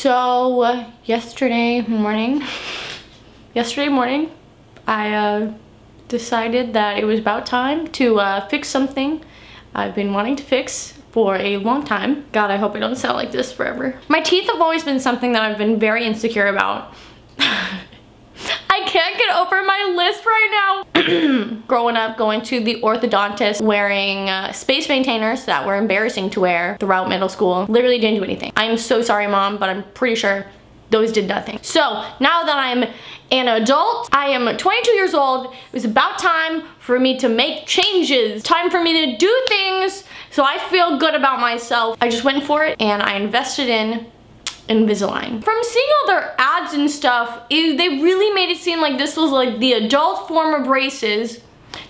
So yesterday morning, I decided that it was about time to fix something I've been wanting to fix for a long time. God, I hope I don't sound like this forever. My teeth have always been something that I've been very insecure about. I can't get over my lisp right now. Growing up, going to the orthodontist, wearing space maintainers that were embarrassing to wear throughout middle school. Literally didn't do anything. I'm so sorry, Mom, but I'm pretty sure those did nothing. So now that I'm an adult, I am 22 years old. It was about time for me to make changes. Time for me to do things so I feel good about myself. I just went for it and I invested in Invisalign. From seeing all their ads and stuff, they really made it seem like this was like the adult form of braces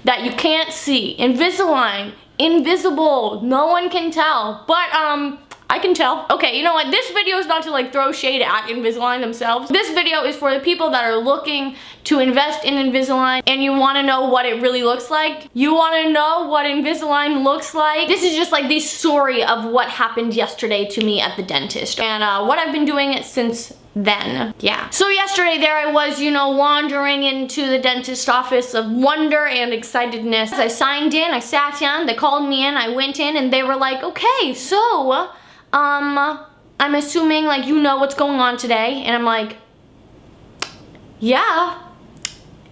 that you can't see. Invisalign, invisible, no one can tell. But I can tell. Okay, you know what? This video is not to like throw shade at Invisalign themselves. This video is for the people that are looking to invest in Invisalign and you want to know what it really looks like. You want to know what Invisalign looks like. This is just like the story of what happened yesterday to me at the dentist and what I've been doing since then. Yeah. So yesterday there I was, you know, wandering into the dentist office of wonder and excitedness. I signed in, I sat down, they called me in, I went in and they were like, okay, so I'm assuming like you know what's going on today. And I'm like, yeah,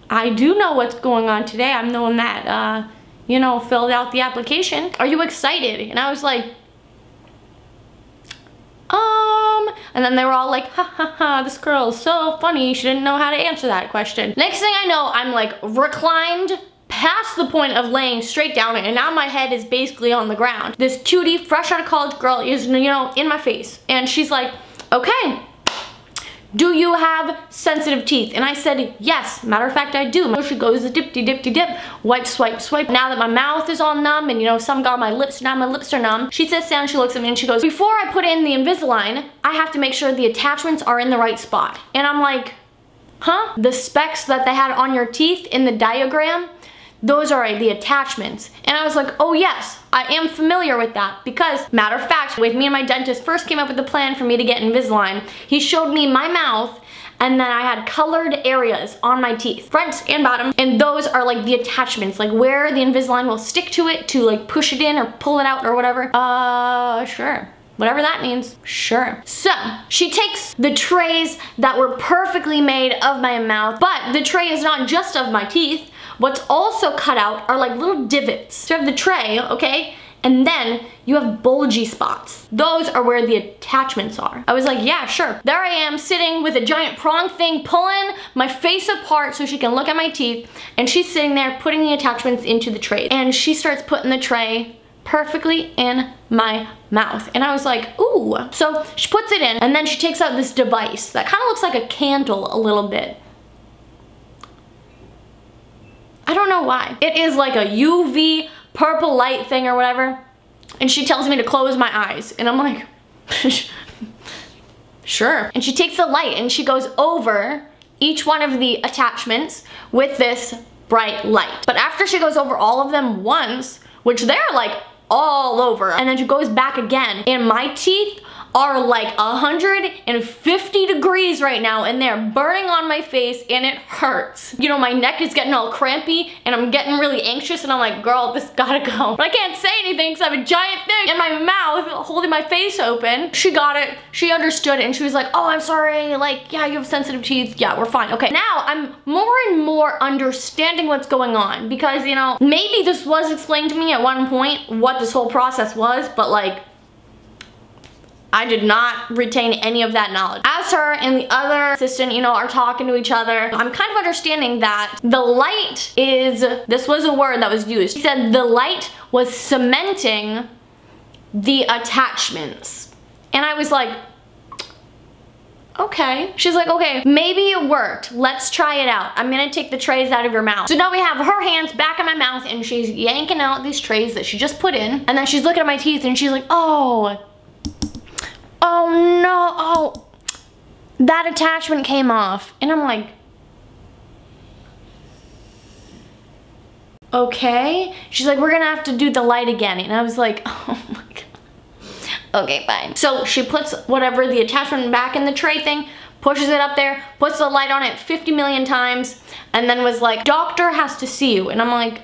I do know what's going on today. I'm the one that, you know, filled out the application. Are you excited? And I was like, and then they were all like, ha ha ha, this girl is so funny. She didn't know how to answer that question. Next thing I know, I'm like reclined past the point of laying straight down and now my head is basically on the ground. This cutie, fresh out of college girl is, you know, in my face. And she's like, okay, do you have sensitive teeth? And I said, yes, matter of fact, I do. So she goes, dip, wipe, swipe, swipe. Now that my mouth is all numb and you know, some got my lips are numb, she sits down, she looks at me and she goes, before I put in the Invisalign, I have to make sure the attachments are in the right spot. And I'm like, huh? The specs that they had on your teeth in the diagram, those are the attachments. And I was like, oh yes, I am familiar with that because, matter of fact, with me and my dentist first came up with the plan for me to get Invisalign, he showed me my mouth and then I had colored areas on my teeth, front and bottom, and those are like the attachments, like where the Invisalign will stick to it to like push it in or pull it out or whatever. Sure. Whatever that means, sure. So, she takes the trays that were perfectly made of my mouth, but the tray is not just of my teeth. What's also cut out are like little divots. So you have the tray, okay? And then you have bulgy spots. Those are where the attachments are. I was like, yeah, sure. There I am sitting with a giant prong thing, pulling my face apart so she can look at my teeth. And she's sitting there putting the attachments into the tray. And she starts putting the tray perfectly in my mouth. And I was like, ooh. So she puts it in and then she takes out this device that kind of looks like a candle a little bit. I don't know why. It is like a UV purple light thing or whatever. And she tells me to close my eyes. And I'm like, sure. And she takes the light and she goes over each one of the attachments with this bright light. But after she goes over all of them once, which they're like all over, and then she goes back again, and my teeth are like 150 degrees right now and they're burning on my face and it hurts. You know, my neck is getting all crampy and I'm getting really anxious and I'm like, girl, this gotta go. But I can't say anything because I have a giant thing in my mouth holding my face open. She got it, she understood it, and she was like, oh, I'm sorry, like, yeah, you have sensitive teeth, yeah, we're fine. Okay, now I'm more and more understanding what's going on because, you know, maybe this was explained to me at one point what this whole process was, but like, I did not retain any of that knowledge. As her and the other assistant, you know, are talking to each other, I'm kind of understanding that the light is, this was a word that was used. She said the light was cementing the attachments. And I was like, okay. She's like, okay, maybe it worked. Let's try it out. I'm gonna take the trays out of your mouth. So now we have her hands back in my mouth and she's yanking out these trays that she just put in. And then she's looking at my teeth and she's like, oh no, oh, that attachment came off. And I'm like, okay. She's like, we're gonna have to do the light again. And I was like, oh my God. okay, fine. So she puts whatever, the attachment back in the tray thing, pushes it up there, puts the light on it 50 million times, and then was like, doctor has to see you. And I'm like,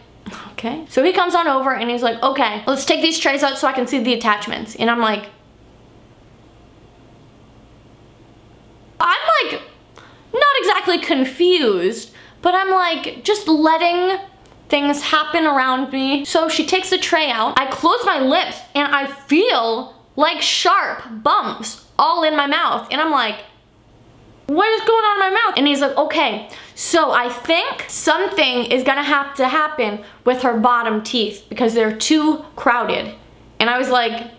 okay. So he comes on over and he's like, okay, let's take these trays out so I can see the attachments. And I'm like, not exactly confused, but I'm like, just letting things happen around me. So she takes the tray out, I close my lips, and I feel like sharp bumps all in my mouth. And I'm like, what is going on in my mouth? And he's like, okay, so I think something is gonna have to happen with her bottom teeth because they're too crowded. And I was like,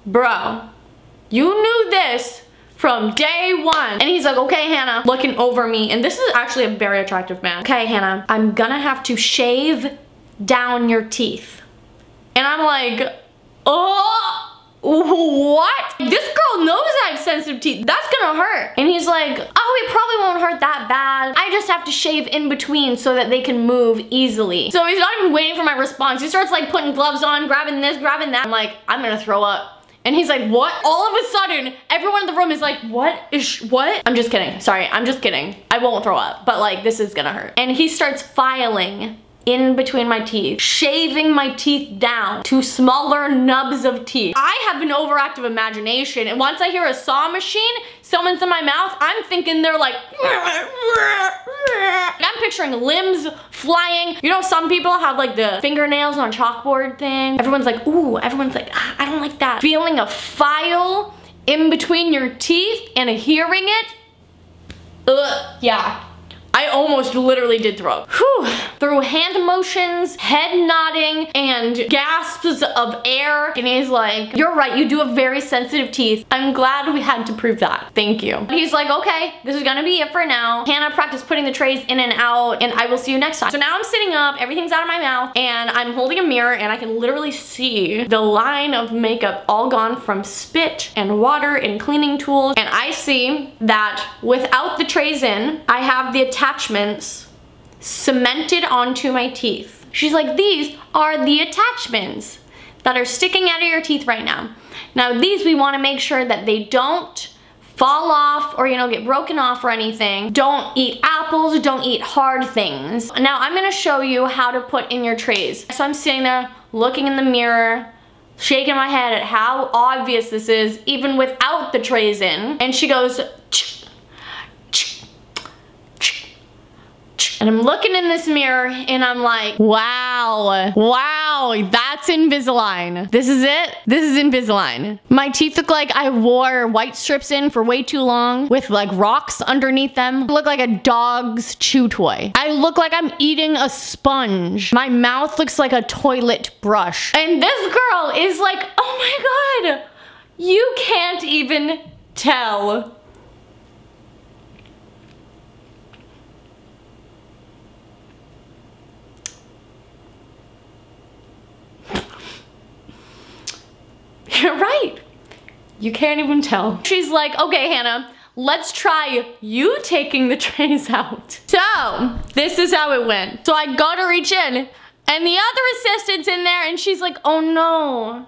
bro, you knew this from day one. And he's like, okay, Hannah, looking over me. And this is actually a very attractive man. Okay, Hannah, I'm gonna have to shave down your teeth. And I'm like, oh, what? This girl knows I have sensitive teeth. That's gonna hurt. And he's like, oh, it probably won't hurt that bad. I just have to shave in between so that they can move easily. So he's not even waiting for my response. He starts like putting gloves on, grabbing this, grabbing that. I'm like, I'm gonna throw up. And he's like, what? All of a sudden, everyone in the room is like, what? I'm just kidding. Sorry, I'm just kidding. I won't throw up, but like, this is gonna hurt. And he starts filing in between my teeth, shaving my teeth down to smaller nubs of teeth. I have an overactive imagination, and once I hear a saw machine, someone's in my mouth, I'm thinking they're like, I'm picturing limbs flying. You know, some people have like the fingernails on chalkboard thing. Everyone's like, ooh, everyone's like, ah, I don't like that. Feeling a file in between your teeth and hearing it, yeah. I almost literally did throw up. Whew. Through hand motions, head nodding, and gasps of air. And he's like, you're right, you do have very sensitive teeth. I'm glad we had to prove that. Thank you. He's like, okay, this is gonna be it for now. Hannah, practice putting the trays in and out, and I will see you next time. So now I'm sitting up, everything's out of my mouth, and I'm holding a mirror, and I can literally see the line of makeup all gone from spit and water and cleaning tools. And I see that without the trays in, I have the attachments cemented onto my teeth. She's like, these are the attachments that are sticking out of your teeth right now. Now these, we want to make sure that they don't fall off or, you know, get broken off or anything. Don't eat apples, don't eat hard things. Now I'm gonna show you how to put in your trays. So I'm sitting there looking in the mirror, shaking my head at how obvious this is even without the trays in. And she goes, and I'm looking in this mirror and I'm like, wow, that's Invisalign. This is it? This is Invisalign. My teeth look like I wore white strips in for way too long with like rocks underneath them. I look like a dog's chew toy. I look like I'm eating a sponge. My mouth looks like a toilet brush. And this girl is like, oh my God, you can't even tell. You're right. You can't even tell. She's like, okay, Hannah, let's try you taking the trays out. So this is how it went. So I go to reach in and the other assistant's in there and she's like, oh no,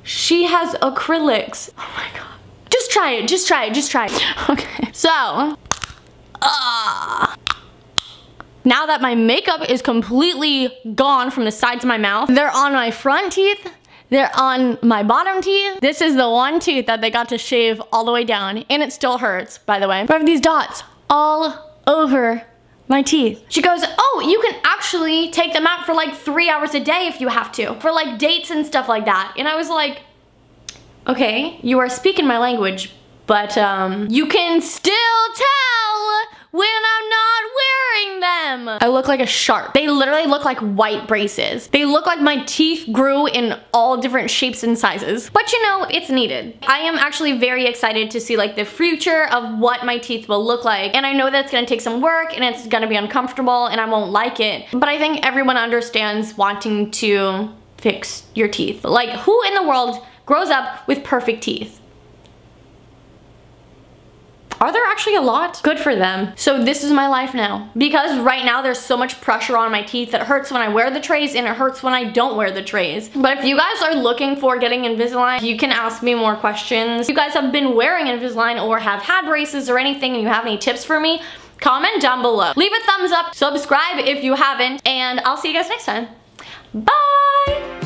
she has acrylics. Oh my God. Just try it, just try it, just try it. Okay, so, now that my makeup is completely gone from the sides of my mouth, they're on my front teeth, they're on my bottom teeth. This is the one tooth that they got to shave all the way down, and it still hurts, by the way. But I have these dots all over my teeth. She goes, oh, you can actually take them out for like 3 hours a day if you have to, for like dates and stuff like that. And I was like, okay, you are speaking my language, but you can still tell when I'm not wearing them. I look like a shark. They literally look like white braces. They look like my teeth grew in all different shapes and sizes. But you know, it's needed. I am actually very excited to see like the future of what my teeth will look like. And I know that it's gonna take some work and it's gonna be uncomfortable and I won't like it. But I think everyone understands wanting to fix your teeth. Like, who in the world grows up with perfect teeth? Are there actually a lot? Good for them. So this is my life now. Because right now there's so much pressure on my teeth. It hurts when I wear the trays and it hurts when I don't wear the trays. But if you guys are looking for getting Invisalign, you can ask me more questions. If you guys have been wearing Invisalign or have had braces or anything and you have any tips for me, comment down below. Leave a thumbs up, subscribe if you haven't, and I'll see you guys next time. Bye!